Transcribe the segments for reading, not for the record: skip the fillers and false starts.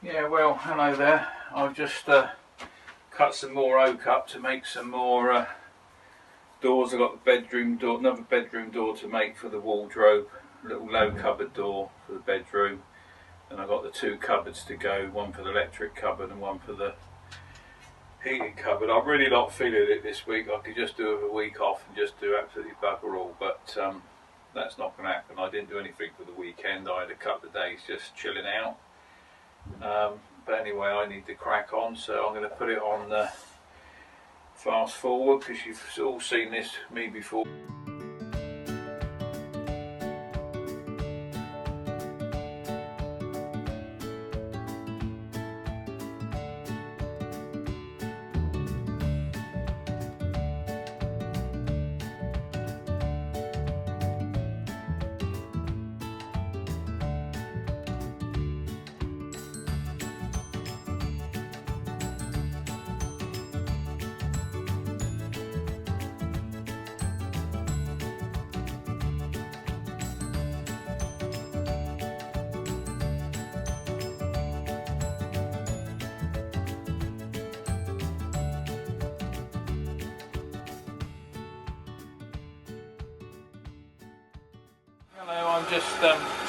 Yeah, well, hello there. I've just cut some more oak up to make some more doors. I've got the bedroom door, another bedroom door to make for the wardrobe, a little low cupboard door for the bedroom, and I've got the two cupboards to go, one for the electric cupboard and one for the heating cupboard. I'm really not feeling it this week. I could just do it a week off and just do absolutely bugger all, but that's not going to happen. I didn't do anything for the weekend. I had a couple of days just chilling out. But anyway, I need to crack on, so I'm going to put it on fast forward because you've all seen this me before. Hello, I'm just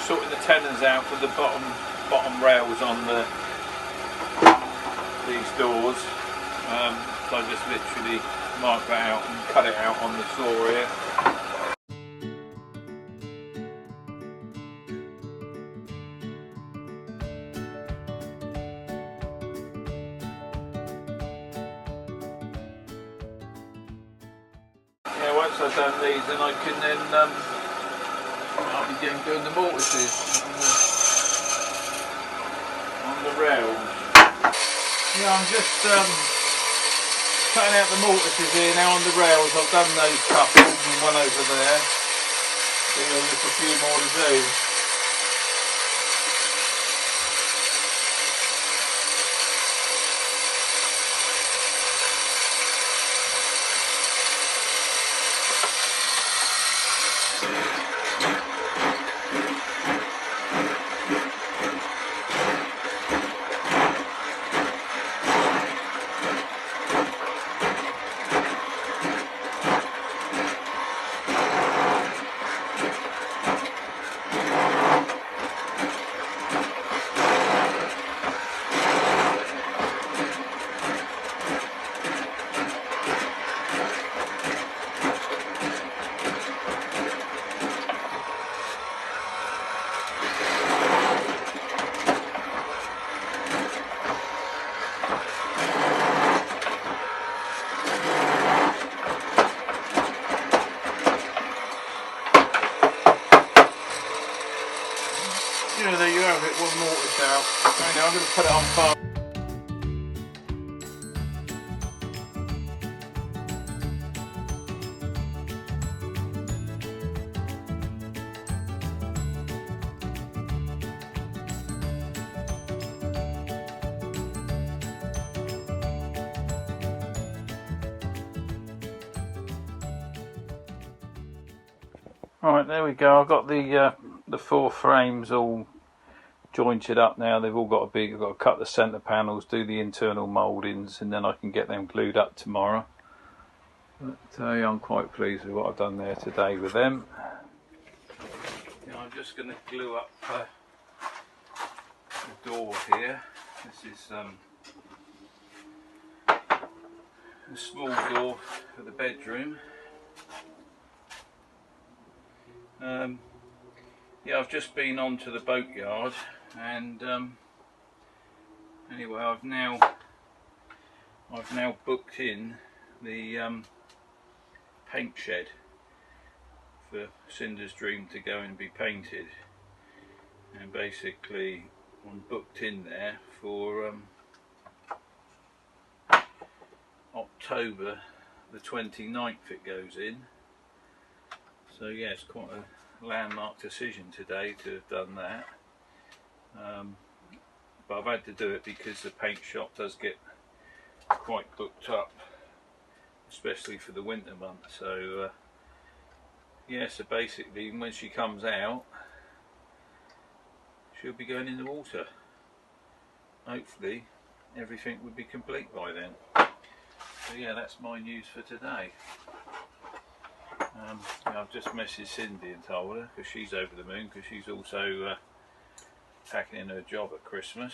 sorting the tenons out for the bottom rails on these doors. So I just literally mark that out and cut it out on the floor here. Yeah, once I've done these, then I can then I'll be doing the mortises on the rails. Yeah, I'm just cutting out the mortises here now on the rails. I've done those couple and one over there. So there's just a few more to do. Yeah, there you have it, one mortise out. Okay, I'm going to put it on fast. Alright, there we go. I've got the four frames all jointed up now. They've all got I've got to cut the centre panels, do the internal mouldings, and then I can get them glued up tomorrow. But yeah, I'm quite pleased with what I've done there today with them. Now I'm just going to glue up the door here. This is a small door for the bedroom. Yeah, I've just been on to the boatyard, and anyway, I've now booked in the paint shed for Cinder's Dream to go and be painted, and basically I'm booked in there for October the 29th it goes in. So yeah, it's quite a landmark decision today to have done that, but I've had to do it because the paint shop does get quite booked up, especially for the winter months. So yeah, so basically when she comes out she'll be going in the water. hopefully everything would be complete by then. So yeah, that's my news for today. I've just messaged Cindy and told her, because she's over the moon, because she's also packing in her job at Christmas,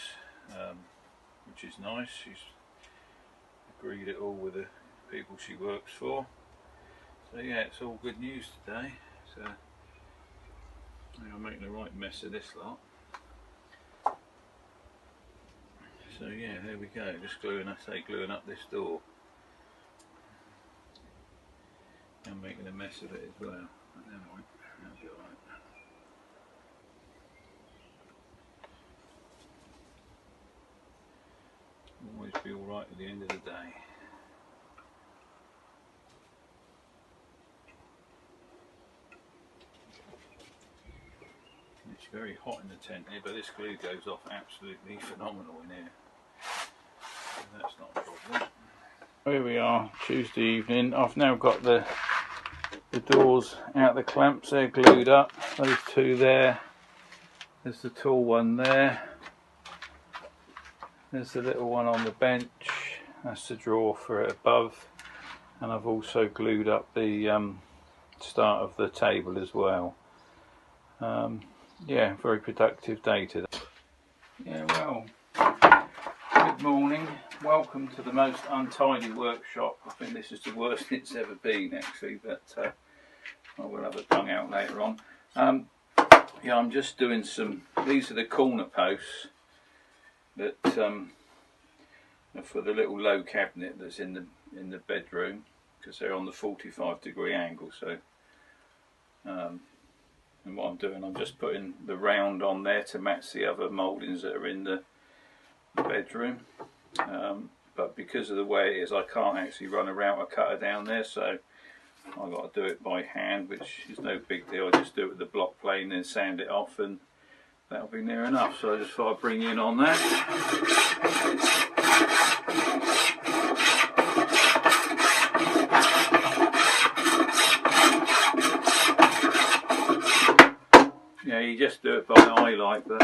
which is nice. She's agreed it all with the people she works for. So yeah, it's all good news today. So I'm making a right mess of this lot. So yeah, there we go. Just gluing up this door. I'm making a mess of it as well. But never mind, that'll be alright. Always be alright at the end of the day. It's very hot in the tent here, but this glue goes off absolutely phenomenal in here. So that's not a problem. Here we are, Tuesday evening. I've now got the doors out the clamps, they're glued up. Those two there. There's the tall one there. There's the little one on the bench. That's the drawer for it above. And I've also glued up the start of the table as well. Yeah, very productive day today. Yeah, well, good morning. Welcome to the most untidy workshop. I think this is the worst it's ever been actually, but I will have a tongue out later on. Yeah, I'm just doing some, these are the corner posts that for the little low cabinet that's in the bedroom, because they're on the 45-degree angle. So and what I'm doing, I'm just putting the round on there to match the other mouldings that are in the bedroom. But because of the way it is, I can't actually run a router cutter down there, so I've got to do it by hand, which is no big deal. I just do it with the block plane and sand it off, and that'll be near enough. So I just thought I'd bring you in on that. Yeah, you just do it by eye like, but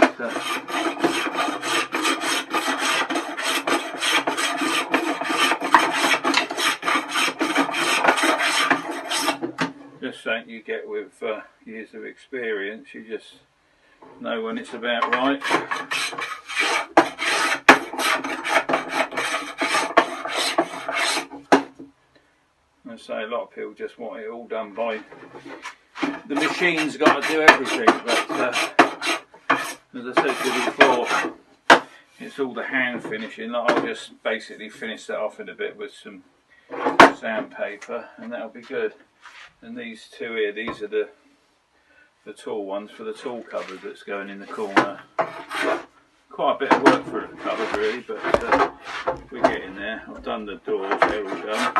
just something you get with years of experience. You just know when it's about right. I say a lot of people just want it all done by the machine's got to do everything, but as I said to you before, it's all the hand finishing. I'll just basically finish that off in a bit with some sandpaper, and that'll be good. And these two here, these are the tall ones for the tall cupboard that's going in the corner. Quite a bit of work for the cupboard really, but we're getting there. I've done the doors, they're all done.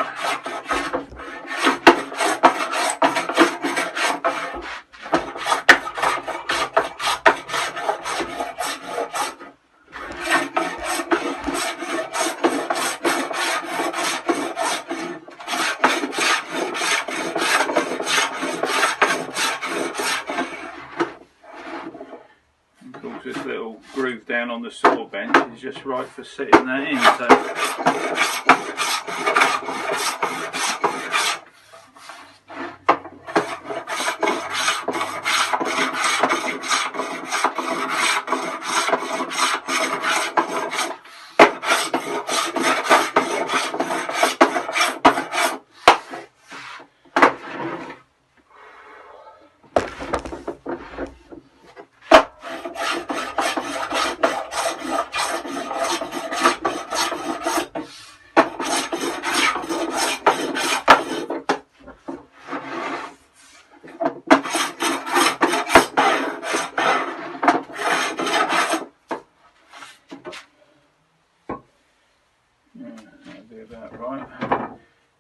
This little groove down on the saw bench is just right for sitting that in.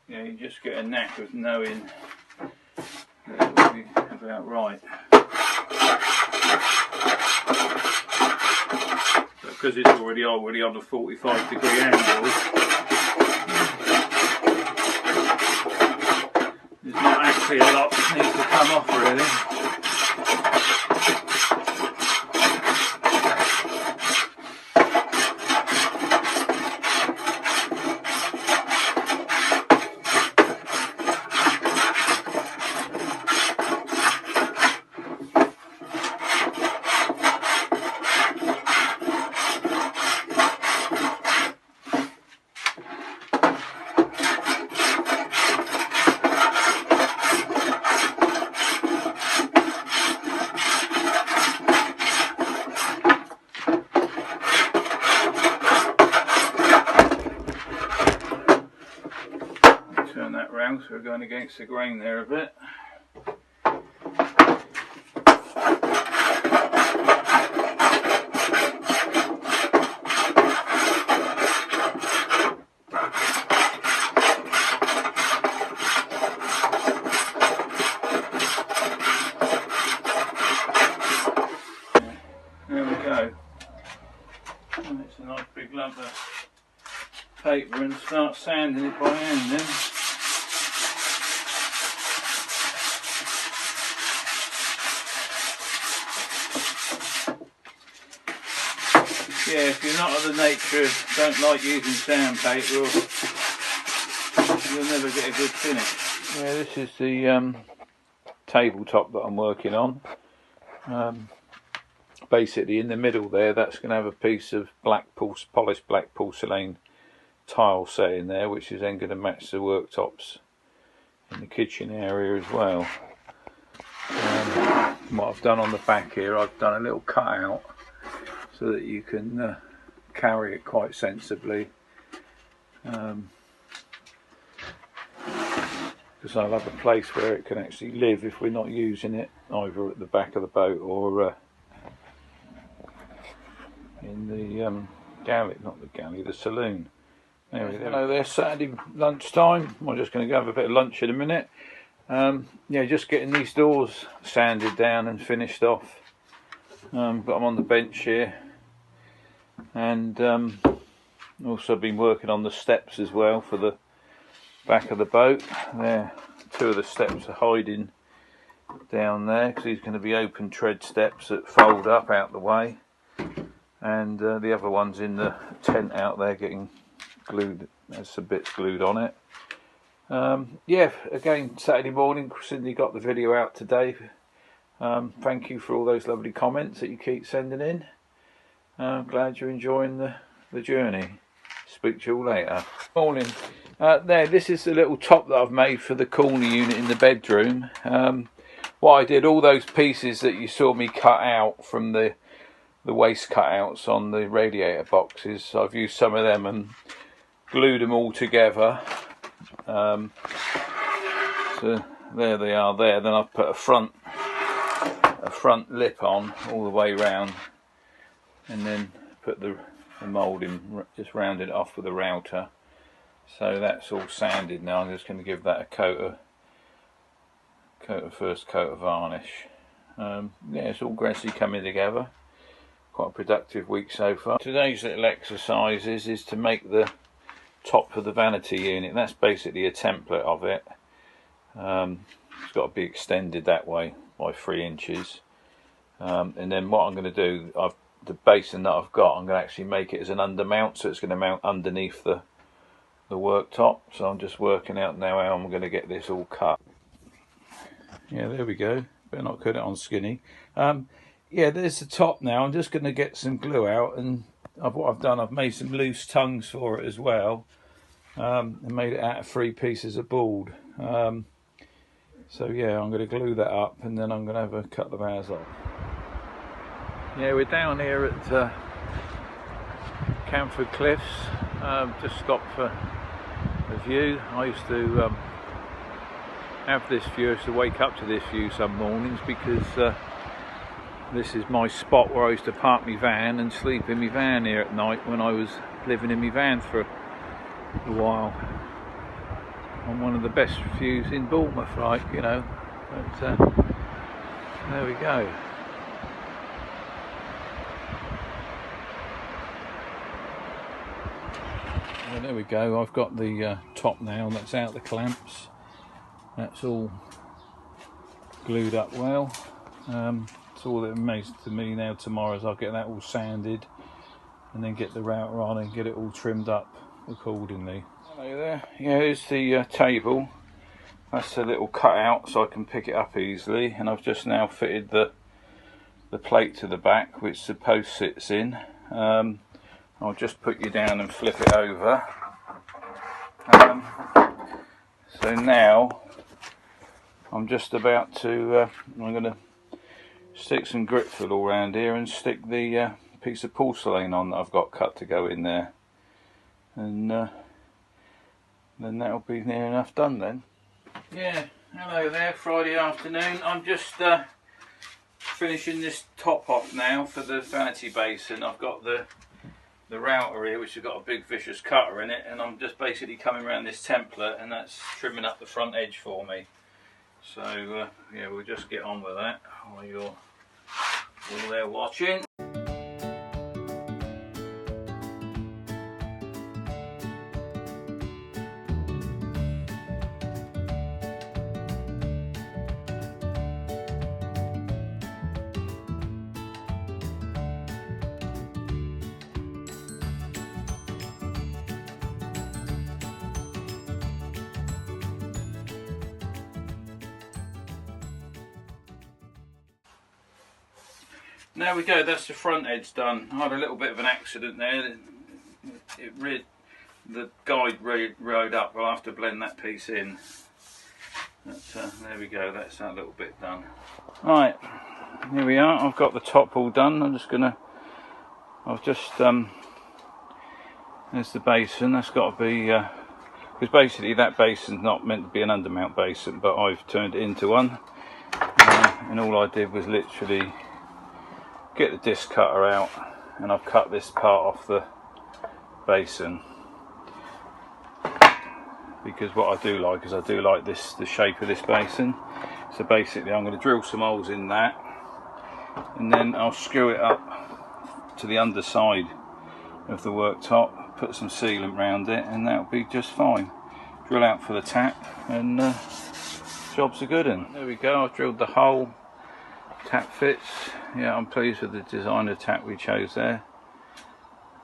Yeah, you just get a knack of knowing that it will be about right. But because it's already on a 45-degree angle, there's not actually a lot that needs to come off really. So we're going against the grain there a bit. There we go. And it's a nice big lump of paper and start sanding it by hand then. Yeah, if you're not of the nature of don't like using sandpaper, you'll never get a good finish. Yeah, this is the tabletop that I'm working on. Basically in the middle there, that's going to have a piece of polished black porcelain tile set in there, which is then going to match the worktops in the kitchen area as well. What I've done on the back here, I've done a little cutout so that you can carry it quite sensibly, because I'll have a place where it can actually live if we're not using it either at the back of the boat or in the galley, not the galley, the saloon. There we go. There's Saturday lunchtime. I'm just going to go have a bit of lunch in a minute. Yeah, just getting these doors sanded down and finished off. Got them on the bench here, and also been working on the steps as well for the back of the boat. There, two of the steps are hiding down there because these are going to be open tread steps that fold up out the way, and the other one's in the tent out there getting glued. There's some bits glued on it. Yeah, again, Saturday morning. Cindy got the video out today. Thank you for all those lovely comments that you keep sending in. I'm glad you're enjoying the journey. Speak to you all later. Morning. There, this is the little top that I've made for the corner unit in the bedroom. What I did, all those pieces that you saw me cut out from the waste cutouts on the radiator boxes, I've used some of them and glued them all together. So there they are there. Then I've put a front lip on all the way round, and then put the mould in, just rounded it off with a router. So that's all sanded now. I'm just going to give that a first coat of varnish. Yeah, it's all gradually coming together. Quite a productive week so far. Today's little exercises is to make the top of the vanity unit. That's basically a template of it. It's got to be extended that way by 3 inches. And then what I'm going to do, the basin that I've got, I'm going to actually make it as an undermount, so it's going to mount underneath the worktop. So I'm just working out now how I'm going to get this all cut. Yeah, there we go. Better not cut it on skinny. Yeah, there's the top now. I'm just going to get some glue out, and what I've done, I've made some loose tongues for it as well, and made it out of 3 pieces of board. So yeah, I'm going to glue that up, and then I'm going to have a couple of hours off. Yeah, we're down here at Camford Cliffs. Just stopped for a view. I used to have this view. I used to wake up to this view some mornings because this is my spot where I used to park my van and sleep in my van here at night when I was living in my van for a while. On one of the best views in Bournemouth, like, you know. But there we go. Well, there we go. I've got the top now. That's out the clamps. That's all glued up well. So all that remains to me now tomorrow is I'll get that all sanded and then get the router on and get it all trimmed up accordingly. Hello there. Yeah, here's the table. That's a little cutout so I can pick it up easily, and I've just now fitted the plate to the back which the post sits in. I'll just put you down and flip it over. So now I'm just about to I'm going to stick some grit fill all around here and stick the piece of porcelain on that I've got cut to go in there, and then that'll be near enough done then. Yeah, hello there, Friday afternoon. I'm just finishing this top off now for the vanity basin. I've got the router here, which has got a big vicious cutter in it, and I'm just basically coming around this template and that's trimming up the front edge for me. So yeah, we'll just get on with that while you're all there watching. There we go, that's the front edge done. I had a little bit of an accident there. The guide rode up. I'll have to blend that piece in. But, there we go, that's that little bit done. Right, here we are. I've got the top all done. There's the basin. That's got to be, because basically that basin's not meant to be an undermount basin, but I've turned it into one. And all I did was literally get the disc cutter out, and I've cut this part off the basin, because what I do like is the shape of this basin. So basically I'm going to drill some holes in that, and then I'll screw it up to the underside of the worktop, put some sealant around it, and that'll be just fine. Drill out for the tap, and job's a good one. There we go, I've drilled the hole. Tap fits. Yeah, I'm pleased with the design of the tap we chose there.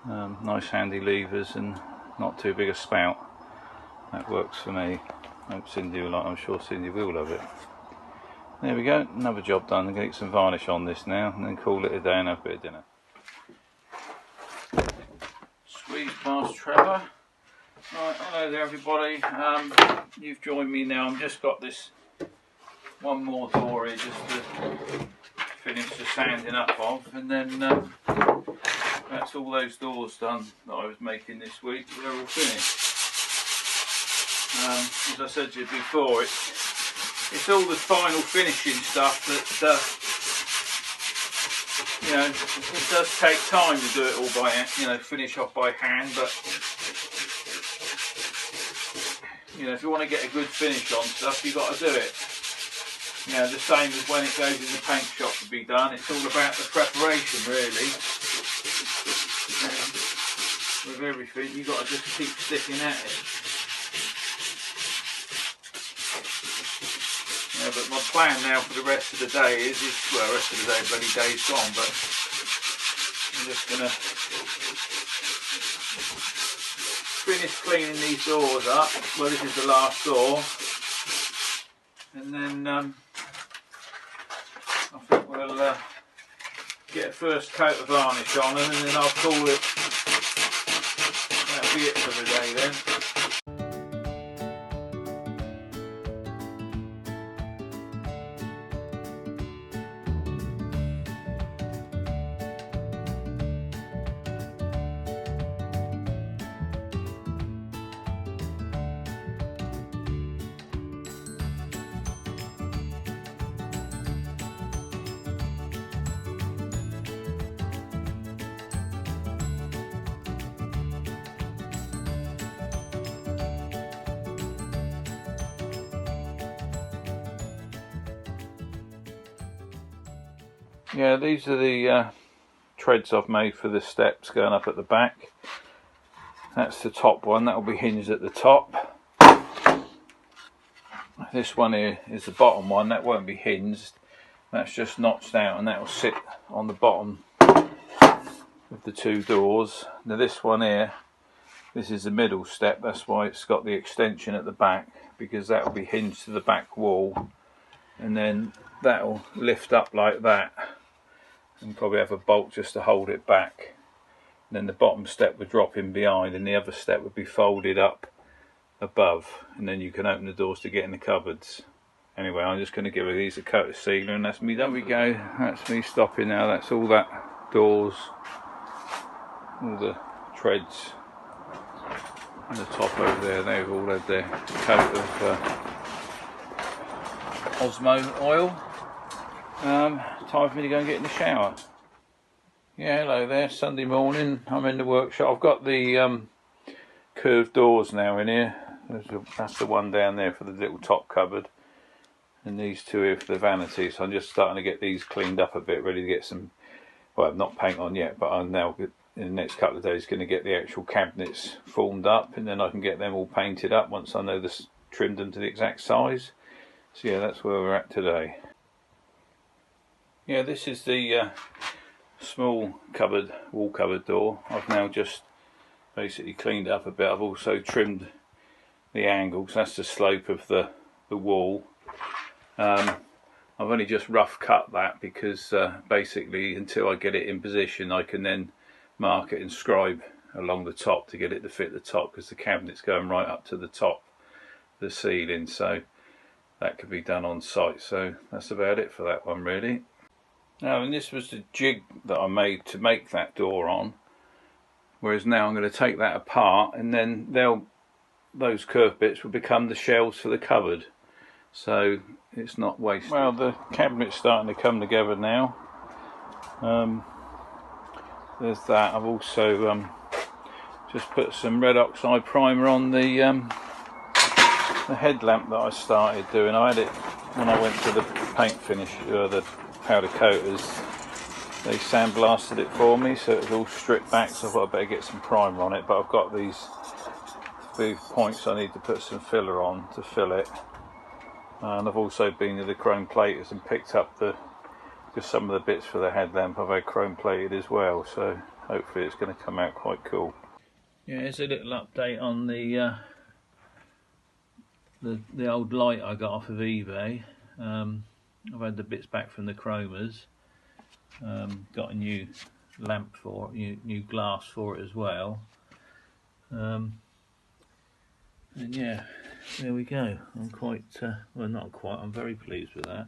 Nice handy levers and not too big a spout. That works for me. Hope Cindy will like. I'm sure Cindy will love it. There we go. Another job done. I'm going to get some varnish on this now, and then call it a day and have a bit of dinner. Squeeze past Trevor. Right, hello there, everybody. You've joined me now. I've just got this one more door here just to finish the sanding up of, and then that's all those doors done that I was making this week. They're all finished. As I said to you before, it's all the final finishing stuff that you know, it does take time to do it all by, you know, finish off by hand, but you know, if you want to get a good finish on stuff, you've got to do it. You know, the same as when it goes in the paint shop to be done. It's all about the preparation, really. With everything, you've got to just keep sticking at it. Yeah, but my plan now for the rest of the day is well, the rest of the day, bloody day's gone, but I'm just going to finish cleaning these doors up. Well, this is the last door. And then I think we'll get a first coat of varnish on them, and then I'll call it. That'll be it for the day then. Yeah, these are the treads I've made for the steps going up at the back. That's the top one, that will be hinged at the top. This one here is the bottom one, that won't be hinged. That's just notched out, and that will sit on the bottom of the two doors. Now this one here, this is the middle step, that's why it's got the extension at the back, because that will be hinged to the back wall, and then that will lift up like that, and probably have a bolt just to hold it back. And then the bottom step would drop in behind, and the other step would be folded up above, and then you can open the doors to get in the cupboards. Anyway, I'm just going to give these a coat of sealer, and that's me done. There we go, that's me stopping now. That's all that doors, all the treads and the top over there, they've all had their coat of Osmo oil. Time for me to go and get in the shower. Yeah, hello there, Sunday morning, I'm in the workshop. I've got the curved doors now in here. That's the one down there for the little top cupboard, and these two here for the vanity. So I'm just starting to get these cleaned up a bit, ready to get some, well, not paint on yet, but I'm now in the next couple of days going to get the actual cabinets formed up, and then I can get them all painted up once I know this, trimmed them to the exact size. So yeah, that's where we're at today. Yeah, this is the small cupboard, wall cupboard door. I've now just basically cleaned it up a bit. I've also trimmed the angles. That's the slope of the wall. I've only just rough cut that because basically until I get it in position I can then mark it and scribe along the top to get it to fit the top, because the cabinet's going right up to the top of the ceiling, so that could be done on site. So that's about it for that one really. Now, and this was the jig that I made to make that door on, whereas now I'm going to take that apart, and then those curved bits will become the shelves for the cupboard, so it's not wasted. Well, the cabinet's starting to come together now. There's that. I've also just put some red oxide primer on the headlamp that I started doing. I had it when I went to the paint finish, the powder coaters. They sandblasted it for me, so it was all stripped back, so I thought I'd better get some primer on it. But I've got these big points I need to put some filler on to fill it. And I've also been to the chrome platers and picked up just some of the bits for the headlamp. I've had chrome plated as well, so hopefully it's going to come out quite cool. Yeah, here's a little update on the old light I got off of eBay. I've had the bits back from the chromers. Got a new lamp for it, new glass for it as well. And yeah, there we go. I'm quite, well, not quite, I'm very pleased with that.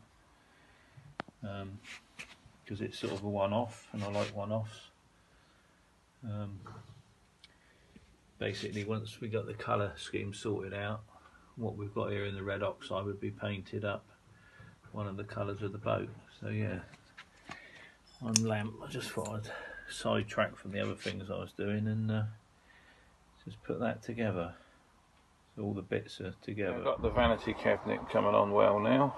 Because it's sort of a one-off, and I like one-offs. Basically, once we got the colour scheme sorted out, what we've got here in the red oxide would be painted up one of the colours of the boat. So yeah, on lamp, I just thought I'd sidetrack from the other things I was doing and just put that together. So all the bits are together. I've got the vanity cabinet coming on well now.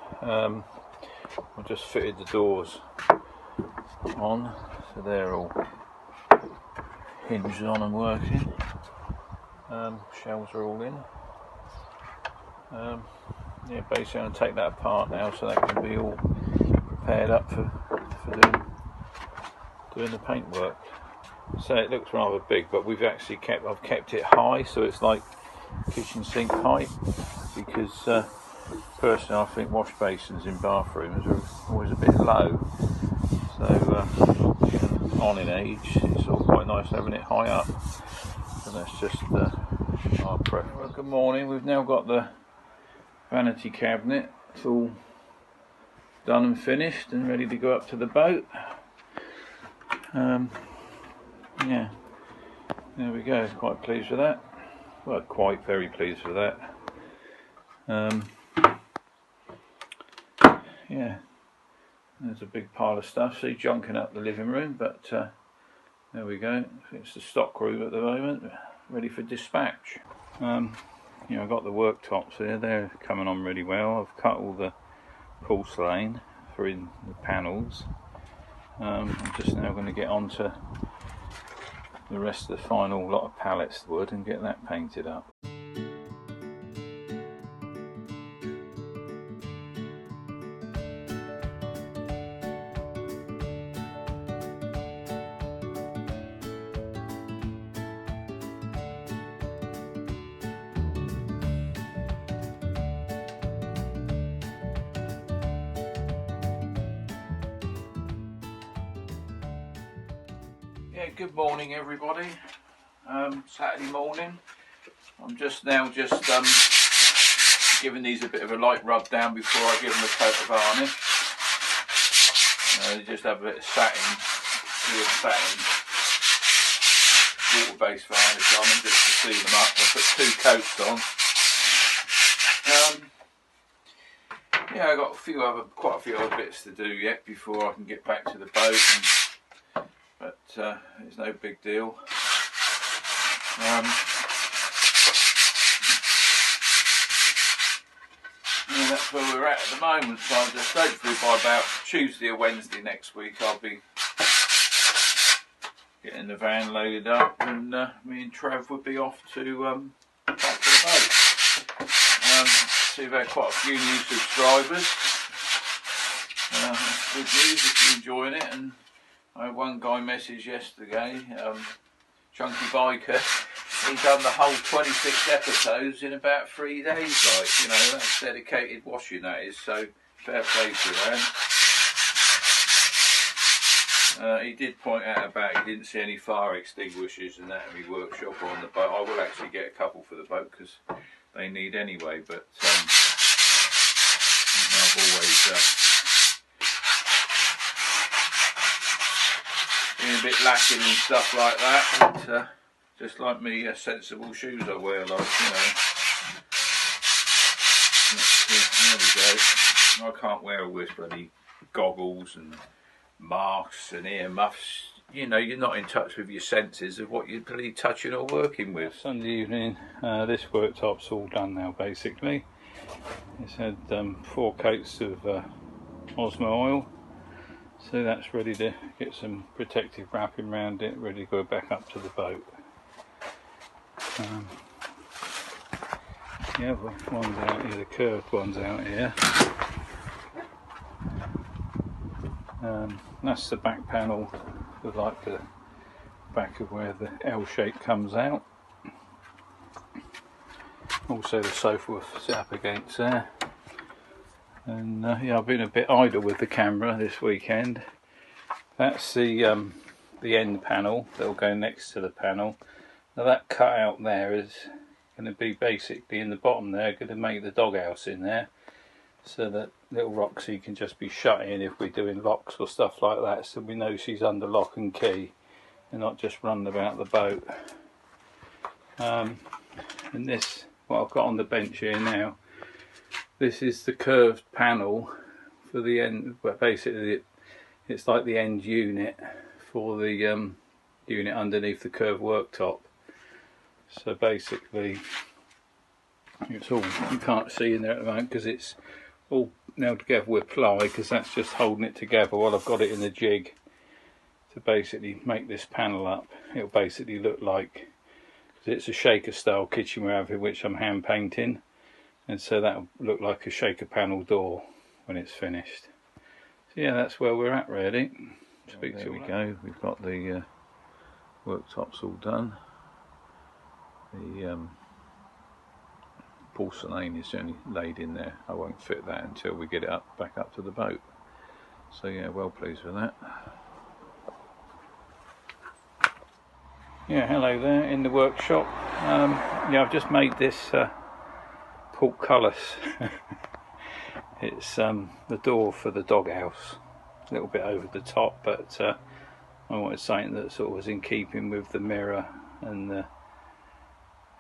I've just fitted the doors on, so they're all hinged on and working. Shelves are all in. Yeah, basically I'm going to take that apart now so that can be all prepared up for doing the paintwork. So it looks rather big, but I've kept it high, so it's like kitchen sink height, because personally I think wash basins in bathrooms are always a bit low, so on in age it's sort of quite nice having it high up, and that's just our preference. Well, good morning. We've now got the vanity cabinet. It's all done and finished and ready to go up to the boat. Yeah, there we go. Quite pleased with that. Well, quite very pleased with that. Yeah, there's a big pile of stuff. See, junking up the living room, but there we go. It's the stock room at the moment, ready for dispatch. You know, I've got the worktops here, they're coming on really well. I've cut all the porcelain for in the panels. I'm just now going to get on to the rest of the final lot of pallets wood and get that painted up. Yeah, good morning everybody. Saturday morning. I'm just giving these a bit of a light rub down before I give them a coat of varnish. They just have a bit of satin, water-based varnish on them just to seal them up. I put 2 coats on. yeah, I've got quite a few other bits to do yet before I can get back to the boat, but it's no big deal. Yeah, that's where we're at the moment, so I'm just hopefully by about Tuesday or Wednesday next week I'll be getting the van loaded up, and me and Trev would be off to back to the boat. So we've had quite a few new subscribers. That's good news if you're enjoying it. And I had one guy message yesterday, Chunky Biker. He done the whole 26 episodes in about 3 days. Like, you know, that's dedicated washing, that is. So fair play to that. He did point out about he didn't see any fire extinguishers and that in my workshop or on the boat. I will actually get a couple for the boat because they need anyway, but I've always been a bit lacking and stuff like that, but just like me sensible shoes I wear, like, you know. There we go. I can't wear all this bloody goggles and masks and ear muffs. You know, you're not in touch with your senses of what you're bloody touching or working with. Sunday evening, this worktop's all done now basically. It's had 4 coats of Osmo oil, so that's ready to get some protective wrapping around it, ready to go back up to the boat. The other ones out here, the curved ones out here. That's the back panel, like the back of where the L shape comes out. Also the sofa will sit up against there. And yeah, I've been a bit idle with the camera this weekend. That's the end panel that'll go next to the panel. Now that cut out there is going to be basically in the bottom there, going to make the doghouse in there, so that little Roxy can just be shut in if we're doing locks or stuff like that, so we know she's under lock and key and not just running about the boat. And this, what I've got on the bench here now, this is the curved panel for the end, but basically it's like the end unit for the unit underneath the curved worktop. So basically it's all, you can't see in there at the moment because it's all nailed together with ply, because that's just holding it together while I've got it in the jig to basically make this panel up. It'll basically look like, because it's a shaker style kitchenware oven which I'm hand painting, and so that'll look like a shaker panel door when it's finished. So yeah, that's where we're at really. There we go, we've got the worktops all done. The porcelain is only laid in there. I won't fit that until we get it up back up to the boat. So yeah, well pleased with that. Yeah, hello there in the workshop. Yeah, I've just made this portcullis. It's the door for the doghouse. A little bit over the top, but I wanted something that sort of was in keeping with the mirror and the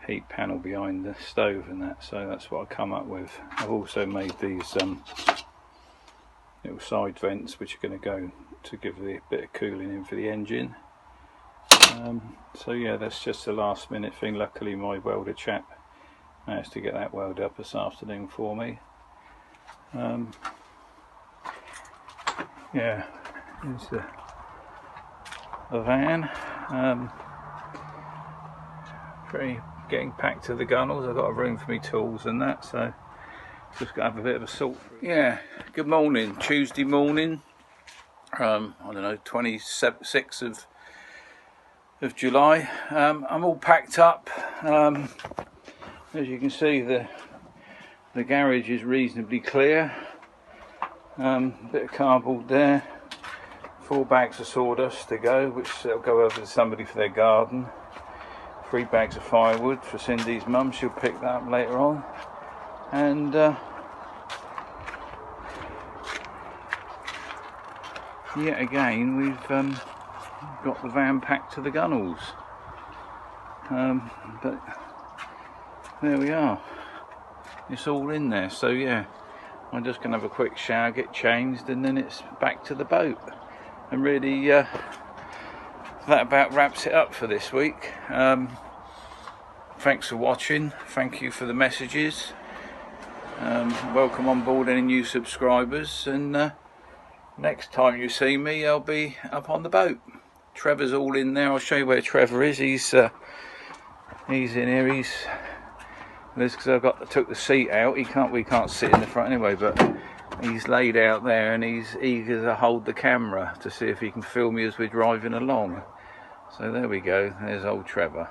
heat panel behind the stove and that, so that's what I come up with. I've also made these little side vents which are going to go to give a bit of cooling in for the engine. So yeah, that's just a last minute thing. Luckily my welder chap managed to get that welded up this afternoon for me. Yeah, here's the van. Getting packed to the gunnels. I've got a room for me tools and that, so just got to have a bit of a sort. Yeah, good morning. Tuesday morning. I don't know, 26th of July. I'm all packed up. As you can see, the garage is reasonably clear. Bit of cardboard there. 4 bags of sawdust to go, which they'll go over to somebody for their garden. 3 bags of firewood for Cindy's mum, she'll pick that up later on. And yet again we've got the van packed to the gunnels. But there we are, it's all in there. So yeah, I'm just going to have a quick shower, get changed, and then it's back to the boat. And really, that about wraps it up for this week. Thanks for watching. Thank you for the messages. Welcome on board any new subscribers, and next time you see me I'll be up on the boat. Trevor's all in there. I'll show you where Trevor is. He's in here. This because I took the seat out. We can't sit in the front anyway, but he's laid out there and he's eager to hold the camera to see if he can film me as we're driving along. So there we go. There's old Trevor.